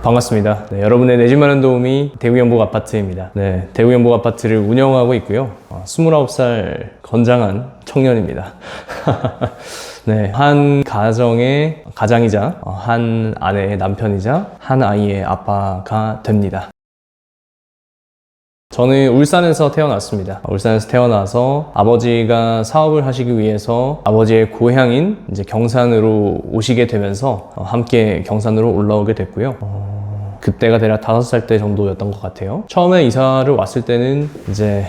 반갑습니다. 네, 여러분의 내 집 마련 도우미 대구영복 아파트입니다. 네, 대구영복 아파트를 운영하고 있고요. 29살 건장한 청년입니다. 네, 한 가정의 가장이자 한 아내의 남편이자 한 아이의 아빠가 됩니다. 저는 울산에서 태어났습니다. 울산에서 태어나서 아버지가 사업을 하시기 위해서 아버지의 고향인 이제 경산으로 오시게 되면서 함께 경산으로 올라오게 됐고요. 그때가 대략 5살 때 정도였던 것 같아요. 처음에 이사를 왔을 때는 이제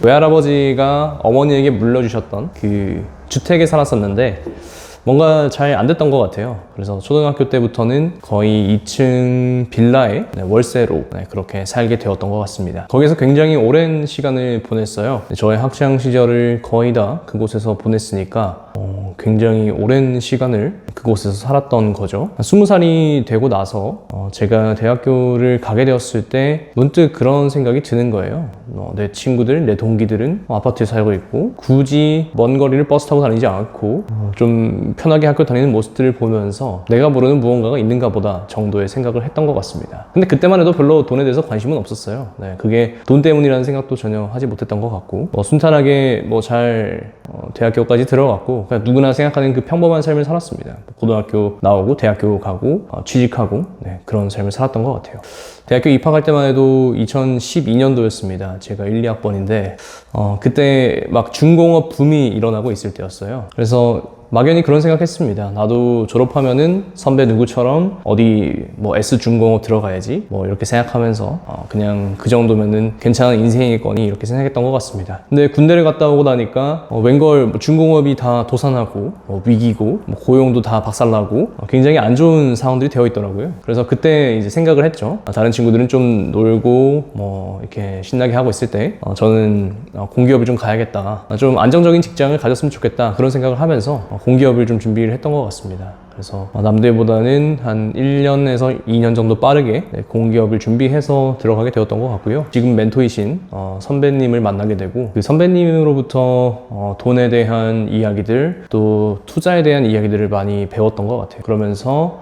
외할아버지가 어머니에게 물려주셨던 그 주택에 살았었는데 뭔가 잘 안 됐던 것 같아요. 그래서 초등학교 때부터는 거의 2층 빌라에 월세로 그렇게 살게 되었던 것 같습니다. 거기서 굉장히 오랜 시간을 보냈어요. 저의 학창 시절을 거의 다 그곳에서 보냈으니까 굉장히 오랜 시간을 그곳에서 살았던 거죠. 20살이 되고 나서 제가 대학교를 가게 되었을 때 문득 그런 생각이 드는 거예요. 내 친구들, 내 동기들은 아파트에 살고 있고 굳이 먼 거리를 버스 타고 다니지 않고 좀 편하게 학교 다니는 모습들을 보면서 내가 모르는 무언가가 있는가 보다 정도의 생각을 했던 것 같습니다. 근데 그때만 해도 별로 돈에 대해서 관심은 없었어요. 그게 돈 때문이라는 생각도 전혀 하지 못했던 것 같고 순탄하게 잘 대학교까지 들어갔고 그냥 누구나 생각하는 그 평범한 삶을 살았습니다. 고등학교 나오고 대학교 가고 취직하고 그런 삶을 살았던 것 같아요. 대학교 입학할 때만 해도 2012년도였습니다. 제가 1, 2학번인데 그때 막 중공업 붐이 일어나고 있을 때였어요. 그래서 막연히 그런 생각했습니다. 나도 졸업하면은 선배 누구처럼 어디 S중공업 들어가야지 이렇게 생각하면서 그냥 그 정도면은 괜찮은 인생이겠거니 이렇게 생각했던 것 같습니다. 근데 군대를 갔다 오고 나니까 웬걸 중공업이 다 도산하고 위기고 고용도 다 박살나고 굉장히 안 좋은 상황들이 되어 있더라고요. 그래서 그때 이제 생각을 했죠. 다른 친구들은 좀 놀고 이렇게 신나게 하고 있을 때 저는 공기업을 좀 가야겠다. 좀 안정적인 직장을 가졌으면 좋겠다. 그런 생각을 하면서 공기업을 좀 준비를 했던 것 같습니다. 그래서 남들보다는 한 1년에서 2년 정도 빠르게 공기업을 준비해서 들어가게 되었던 것 같고요. 지금 멘토이신 선배님을 만나게 되고 그 선배님으로부터 돈에 대한 이야기들 또 투자에 대한 이야기들을 많이 배웠던 것 같아요. 그러면서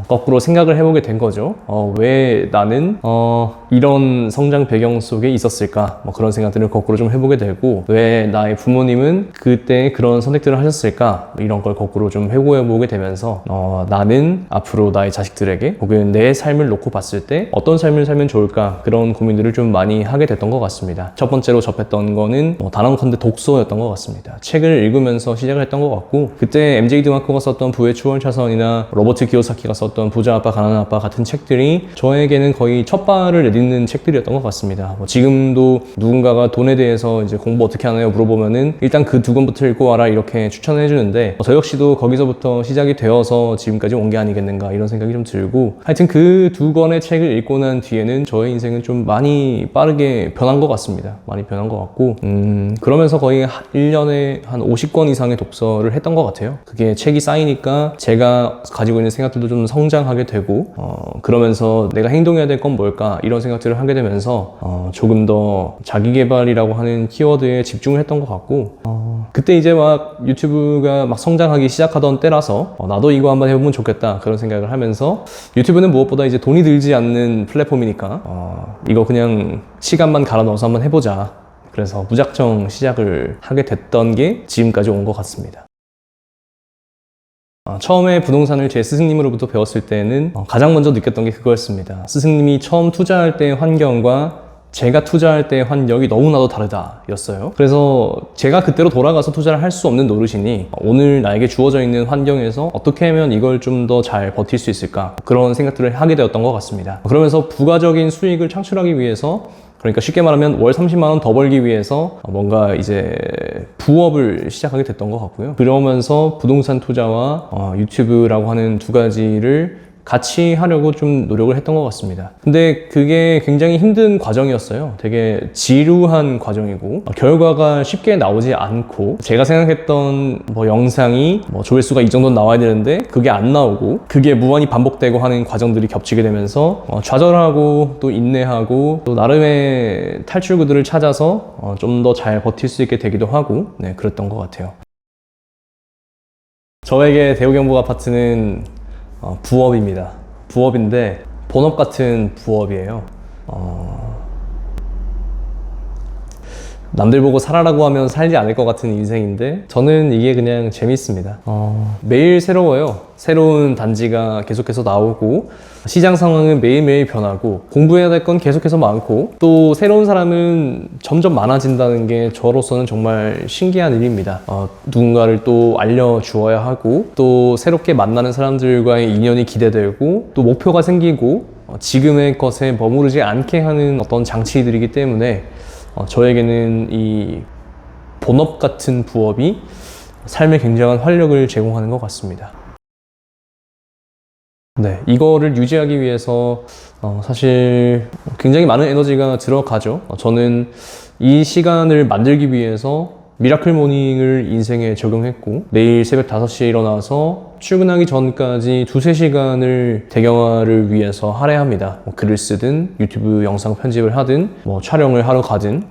거꾸로 생각을 해보게 된 거죠. 왜 나는 이런 성장 배경 속에 있었을까? 그런 생각들을 거꾸로 좀 해보게 되고 왜 나의 부모님은 그때 그런 선택들을 하셨을까? 이런 걸 거꾸로 좀 회고해보게 되면서 나는 앞으로 나의 자식들에게 혹은 내 삶을 놓고 봤을 때 어떤 삶을 살면 좋을까 그런 고민들을 좀 많이 하게 됐던 것 같습니다. 첫 번째로 접했던 거는 단언컨대 독서였던 것 같습니다. 책을 읽으면서 시작을 했던 것 같고 그때 MJ 드마코가 썼던 부의 추월차선이나 로버트 키요사키가 썼던 부자 아빠 가난한 아빠 같은 책들이 저에게는 거의 첫 발을 내딛는 책들이었던 것 같습니다. 지금도 누군가가 돈에 대해서 이제 공부 어떻게 하나요 물어보면은 일단 그 두 권부터 읽고 와라 이렇게 추천해 주는데 저 역시도 거기서부터 시작이 되어서 지금까지 온 게 아니겠는가 이런 생각이 좀 들고 하여튼 그 두 권의 책을 읽고 난 뒤에는 저의 인생은 좀 많이 빠르게 변한 것 같습니다. 많이 변한 것 같고 그러면서 거의 1년에 한 50권 이상의 독서를 했던 것 같아요. 그게 책이 쌓이니까 제가 가지고 있는 생각들도 좀 성장하게 되고 그러면서 내가 행동해야 될 건 뭘까 이런 생각들을 하게 되면서 조금 더 자기계발이라고 하는 키워드에 집중을 했던 것 같고 그때 이제 막 유튜브가 막 성장하기 시작하던 때라서 나도 이거 한번 해보면 좋겠다 그런 생각을 하면서 유튜브는 무엇보다 이제 돈이 들지 않는 플랫폼이니까 이거 그냥 시간만 갈아 넣어서 한번 해보자 그래서 무작정 시작을 하게 됐던 게 지금까지 온 것 같습니다. 처음에 부동산을 제 스승님으로부터 배웠을 때는 가장 먼저 느꼈던 게 그거였습니다. 스승님이 처음 투자할 때의 환경과 제가 투자할 때의 환경이 너무나도 다르다 였어요. 그래서 제가 그때로 돌아가서 투자를 할 수 없는 노릇이니 오늘 나에게 주어져 있는 환경에서 어떻게 하면 이걸 좀 더 잘 버틸 수 있을까 그런 생각들을 하게 되었던 것 같습니다. 그러면서 부가적인 수익을 창출하기 위해서 그러니까 쉽게 말하면 월 30만 원 더 벌기 위해서 뭔가 이제 부업을 시작하게 됐던 것 같고요. 그러면서 부동산 투자와 유튜브라고 하는 두 가지를 같이 하려고 좀 노력을 했던 것 같습니다. 근데 그게 굉장히 힘든 과정이었어요. 되게 지루한 과정이고 결과가 쉽게 나오지 않고 제가 생각했던 영상이 조회수가 이 정도는 나와야 되는데 그게 안 나오고 그게 무한히 반복되고 하는 과정들이 겹치게 되면서 좌절하고 또 인내하고 또 나름의 탈출구들을 찾아서 좀 더 잘 버틸 수 있게 되기도 하고 그랬던 것 같아요. 저에게 대구경복 아파트는 부업입니다. 부업인데 본업 같은 부업이에요. 남들 보고 살아라고 하면 살지 않을 것 같은 인생인데 저는 이게 그냥 재밌습니다. 매일 새로워요. 새로운 단지가 계속해서 나오고 시장 상황은 매일매일 변하고 공부해야 될 건 계속해서 많고 또 새로운 사람은 점점 많아진다는 게 저로서는 정말 신기한 일입니다. 누군가를 또 알려주어야 하고 또 새롭게 만나는 사람들과의 인연이 기대되고 또 목표가 생기고 지금의 것에 머무르지 않게 하는 어떤 장치들이기 때문에 저에게는 이 본업 같은 부업이 삶에 굉장한 활력을 제공하는 것 같습니다. 네, 이거를 유지하기 위해서 사실 굉장히 많은 에너지가 들어가죠. 저는 이 시간을 만들기 위해서 미라클 모닝을 인생에 적용했고 매일 새벽 5시에 일어나서 출근하기 전까지 2~3시간을 대경화를 위해서 할애합니다. 글을 쓰든 유튜브 영상 편집을 하든 촬영을 하러 가든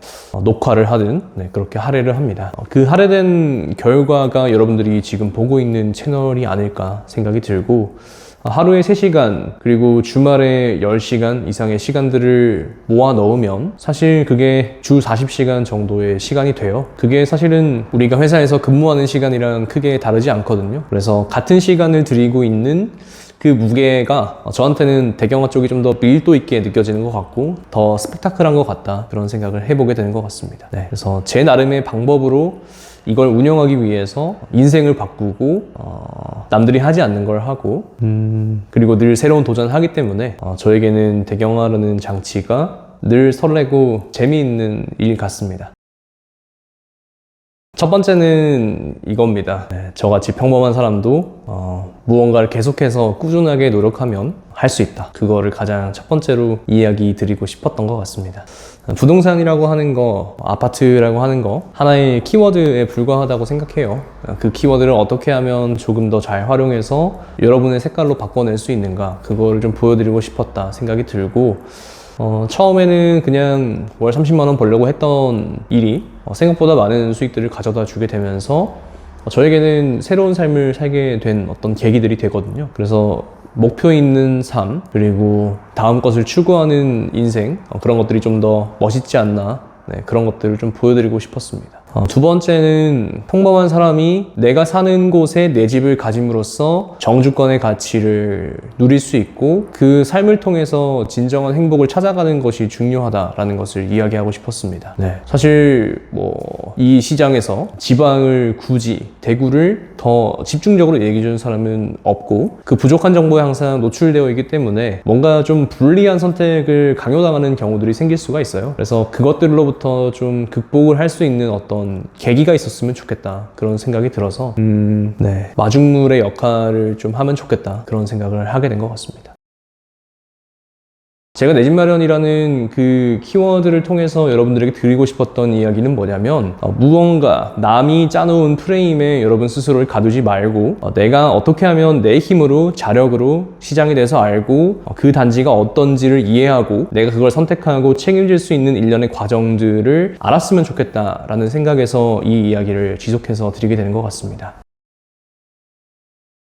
녹화를 하든 그렇게 할애를 합니다. 그 할애된 결과가 여러분들이 지금 보고 있는 채널이 아닐까 생각이 들고 하루에 3시간 그리고 주말에 10시간 이상의 시간들을 모아 넣으면 사실 그게 주 40시간 정도의 시간이 돼요. 그게 사실은 우리가 회사에서 근무하는 시간이랑 크게 다르지 않거든요. 그래서 같은 시간을 들이고 있는 그 무게가 저한테는 대경화 쪽이 좀 더 밀도 있게 느껴지는 것 같고 더 스펙타클한 것 같다, 그런 생각을 해보게 되는 것 같습니다. 그래서 제 나름의 방법으로 이걸 운영하기 위해서 인생을 바꾸고 남들이 하지 않는 걸 하고 그리고 늘 새로운 도전을 하기 때문에 저에게는 대경화라는 장치가 늘 설레고 재미있는 일 같습니다. 첫 번째는 이겁니다. 저같이 평범한 사람도 무언가를 계속해서 꾸준하게 노력하면 할 수 있다. 그거를 가장 첫 번째로 이야기 드리고 싶었던 것 같습니다. 부동산이라고 하는 거, 아파트라고 하는 거 하나의 키워드에 불과하다고 생각해요. 그 키워드를 어떻게 하면 조금 더 잘 활용해서 여러분의 색깔로 바꿔낼 수 있는가, 그거를 좀 보여드리고 싶었다 생각이 들고 처음에는 그냥 월 30만 원 벌려고 했던 일이 생각보다 많은 수익들을 가져다 주게 되면서 저에게는 새로운 삶을 살게 된 어떤 계기들이 되거든요. 그래서 목표 있는 삶, 그리고 다음 것을 추구하는 인생, 그런 것들이 좀 더 멋있지 않나, 그런 것들을 좀 보여드리고 싶었습니다. 두 번째는 평범한 사람이 내가 사는 곳에 내 집을 가짐으로써 정주권의 가치를 누릴 수 있고 그 삶을 통해서 진정한 행복을 찾아가는 것이 중요하다라는 것을 이야기하고 싶었습니다. 사실 이 시장에서 지방을 굳이 대구를 더 집중적으로 얘기해 주는 사람은 없고 그 부족한 정보에 항상 노출되어 있기 때문에 뭔가 좀 불리한 선택을 강요당하는 경우들이 생길 수가 있어요. 그래서 그것들로부터 좀 극복을 할 수 있는 어떤 계기가 있었으면 좋겠다, 그런 생각이 들어서 마중물의 역할을 좀 하면 좋겠다, 그런 생각을 하게 된 것 같습니다. 제가 내 집 마련이라는 그 키워드를 통해서 여러분들에게 드리고 싶었던 이야기는 뭐냐면 무언가 남이 짜놓은 프레임에 여러분 스스로를 가두지 말고 내가 어떻게 하면 내 힘으로 자력으로 시장에 대해서 알고 그 단지가 어떤지를 이해하고 내가 그걸 선택하고 책임질 수 있는 일련의 과정들을 알았으면 좋겠다라는 생각에서 이 이야기를 지속해서 드리게 되는 것 같습니다.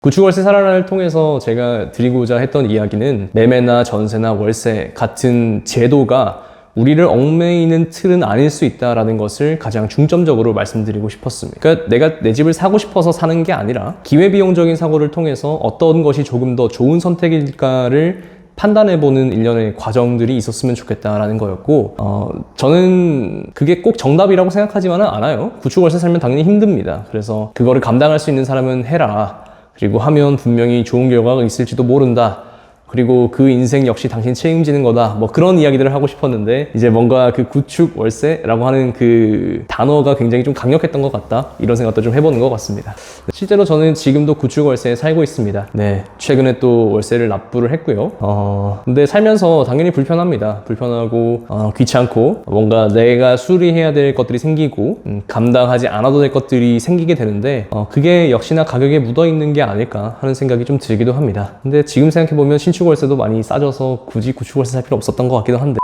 구축월세 살아나를 통해서 제가 드리고자 했던 이야기는 매매나 전세나 월세 같은 제도가 우리를 얽매이는 틀은 아닐 수 있다는 것을 가장 중점적으로 말씀드리고 싶었습니다. 그러니까 내가 내 집을 사고 싶어서 사는 게 아니라 기회비용적인 사고를 통해서 어떤 것이 조금 더 좋은 선택일까를 판단해보는 일련의 과정들이 있었으면 좋겠다라는 거였고 저는 그게 꼭 정답이라고 생각하지만은 않아요. 구축월세 살면 당연히 힘듭니다. 그래서 그거를 감당할 수 있는 사람은 해라. 그리고 하면 분명히 좋은 결과가 있을지도 모른다. 그리고 그 인생 역시 당신 책임지는 거다. 그런 이야기들을 하고 싶었는데 이제 뭔가 그 구축 월세라고 하는 그 단어가 굉장히 좀 강력했던 것 같다, 이런 생각도 좀 해보는 것 같습니다. 실제로 저는 지금도 구축 월세에 살고 있습니다. 최근에 또 월세를 납부를 했고요. 근데 살면서 당연히 불편합니다. 불편하고 귀찮고 뭔가 내가 수리해야 될 것들이 생기고 감당하지 않아도 될 것들이 생기게 되는데 그게 역시나 가격에 묻어있는 게 아닐까 하는 생각이 좀 들기도 합니다. 근데 지금 생각해보면 신축월세도 많이 싸져서 굳이 구축월세 살 필요 없었던 것 같기도 한데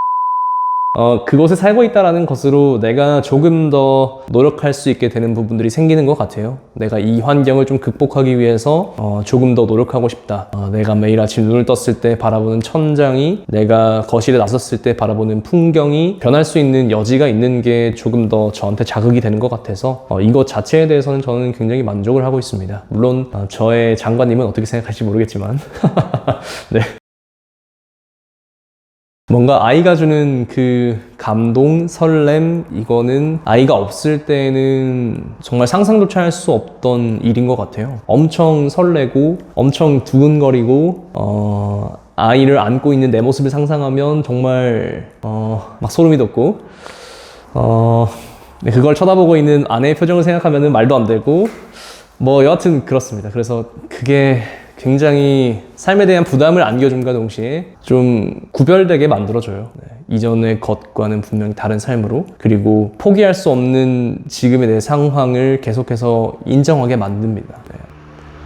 그곳에 살고 있다라는 것으로 내가 조금 더 노력할 수 있게 되는 부분들이 생기는 것 같아요. 내가 이 환경을 좀 극복하기 위해서 조금 더 노력하고 싶다. 내가 매일 아침 눈을 떴을 때 바라보는 천장이, 내가 거실에 나섰을 때 바라보는 풍경이 변할 수 있는 여지가 있는 게 조금 더 저한테 자극이 되는 것 같아서 이것 자체에 대해서는 저는 굉장히 만족을 하고 있습니다. 물론 저의 장관님은 어떻게 생각할지 모르겠지만 네. 뭔가 아이가 주는 그 감동, 설렘, 이거는 아이가 없을 때는 정말 상상조차 할 수 없던 일인 것 같아요. 엄청 설레고 엄청 두근거리고 아이를 안고 있는 내 모습을 상상하면 정말 막 소름이 돋고 그걸 쳐다보고 있는 아내의 표정을 생각하면 말도 안 되고 뭐 여하튼 그렇습니다. 그래서 그게 굉장히 삶에 대한 부담을 안겨줌과 동시에 좀 구별되게 만들어줘요. 이전의 것과는 분명히 다른 삶으로, 그리고 포기할 수 없는 지금의 내 상황을 계속해서 인정하게 만듭니다.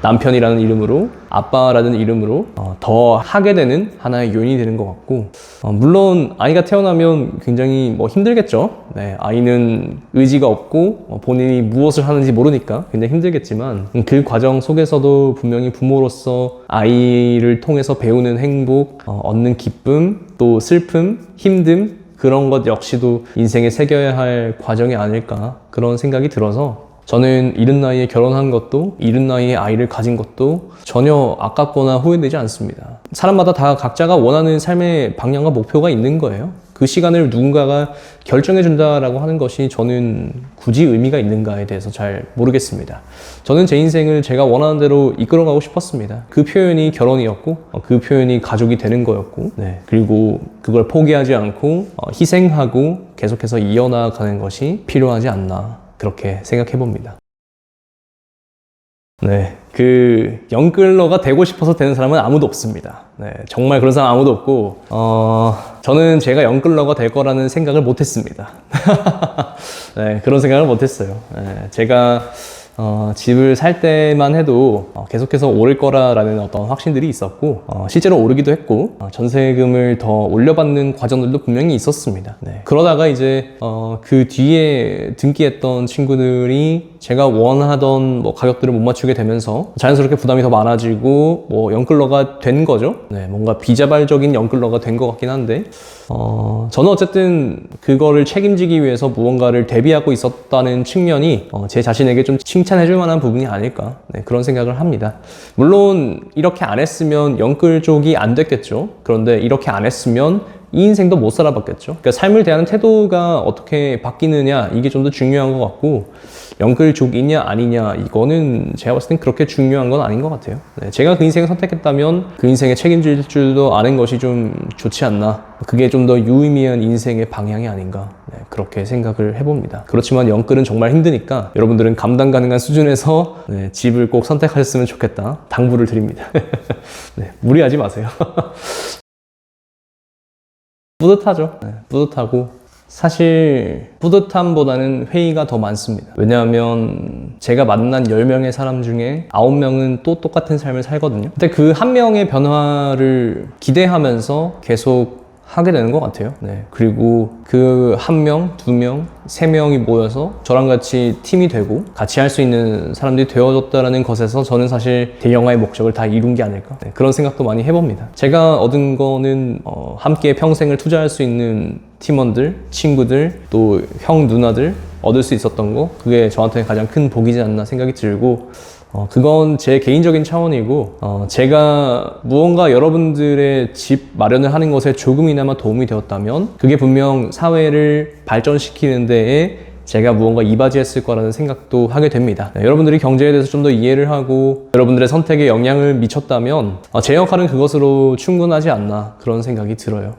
남편이라는 이름으로, 아빠라는 이름으로 더 하게 되는 하나의 요인이 되는 것 같고, 물론 아이가 태어나면 굉장히 힘들겠죠. 아이는 의지가 없고 본인이 무엇을 하는지 모르니까 굉장히 힘들겠지만, 그 과정 속에서도 분명히 부모로서 아이를 통해서 배우는 행복, 얻는 기쁨, 또 슬픔, 힘듦, 그런 것 역시도 인생에 새겨야 할 과정이 아닐까, 그런 생각이 들어서 저는 이른 나이에 결혼한 것도, 이른 나이에 아이를 가진 것도 전혀 아깝거나 후회되지 않습니다. 사람마다 다 각자가 원하는 삶의 방향과 목표가 있는 거예요. 그 시간을 누군가가 결정해준다라고 하는 것이 저는 굳이 의미가 있는가에 대해서 잘 모르겠습니다. 저는 제 인생을 제가 원하는 대로 이끌어가고 싶었습니다. 그 표현이 결혼이었고, 그 표현이 가족이 되는 거였고, 그리고 그걸 포기하지 않고 희생하고 계속해서 이어나가는 것이 필요하지 않나, 그렇게 생각해 봅니다. 그 영끌러가 되고 싶어서 되는 사람은 아무도 없습니다. 정말 그런 사람 아무도 없고, 저는 제가 영끌러가 될 거라는 생각을 못 했습니다. 그런 생각을 못 했어요. 제가 집을 살 때만 해도 계속해서 오를 거라는 어떤 확신들이 있었고, 실제로 오르기도 했고, 전세금을 더 올려받는 과정들도 분명히 있었습니다. 그러다가 이제 그 뒤에 등기했던 친구들이 제가 원하던 가격들을 못 맞추게 되면서 자연스럽게 부담이 더 많아지고 영끌러가 된 거죠. 뭔가 비자발적인 영끌러가 된 것 같긴 한데, 저는 어쨌든 그거를 책임지기 위해서 무언가를 대비하고 있었다는 측면이 제 자신에게 좀 칭찬해줄 만한 부분이 아닐까, 그런 생각을 합니다. 물론 이렇게 안 했으면 영끌 쪽이 안 됐겠죠. 그런데 이렇게 안 했으면 이 인생도 못 살아봤겠죠. 그러니까 삶을 대하는 태도가 어떻게 바뀌느냐, 이게 좀 더 중요한 것 같고, 영끌족이냐 아니냐, 이거는 제가 봤을 땐 그렇게 중요한 건 아닌 것 같아요. 제가 그 인생을 선택했다면 그 인생에 책임질 줄도 아는 것이 좀 좋지 않나, 그게 좀 더 유의미한 인생의 방향이 아닌가, 그렇게 생각을 해봅니다. 그렇지만 영끌은 정말 힘드니까 여러분들은 감당 가능한 수준에서 집을 꼭 선택하셨으면 좋겠다, 당부를 드립니다. 무리하지 마세요. 뿌듯하죠. 뿌듯하고, 사실 뿌듯함보다는 회의가 더 많습니다. 왜냐하면 제가 만난 10명의 사람 중에 9명은 또 똑같은 삶을 살거든요. 근데 그 한 명의 변화를 기대하면서 계속 하게 되는 것 같아요. 그리고 그 1명, 2명, 3명이 모여서 저랑 같이 팀이 되고 같이 할 수 있는 사람들이 되어줬다는 것에서 저는 사실 대영화의 목적을 다 이룬 게 아닐까, 그런 생각도 많이 해봅니다. 제가 얻은 거는 함께 평생을 투자할 수 있는 팀원들, 친구들, 또 형, 누나들 얻을 수 있었던 거, 그게 저한테 가장 큰 복이지 않나 생각이 들고, 그건 제 개인적인 차원이고, 제가 무언가 여러분들의 집 마련을 하는 것에 조금이나마 도움이 되었다면 그게 분명 사회를 발전시키는 데에 제가 무언가 이바지했을 거라는 생각도 하게 됩니다. 여러분들이 경제에 대해서 좀 더 이해를 하고 여러분들의 선택에 영향을 미쳤다면 제 역할은 그것으로 충분하지 않나, 그런 생각이 들어요.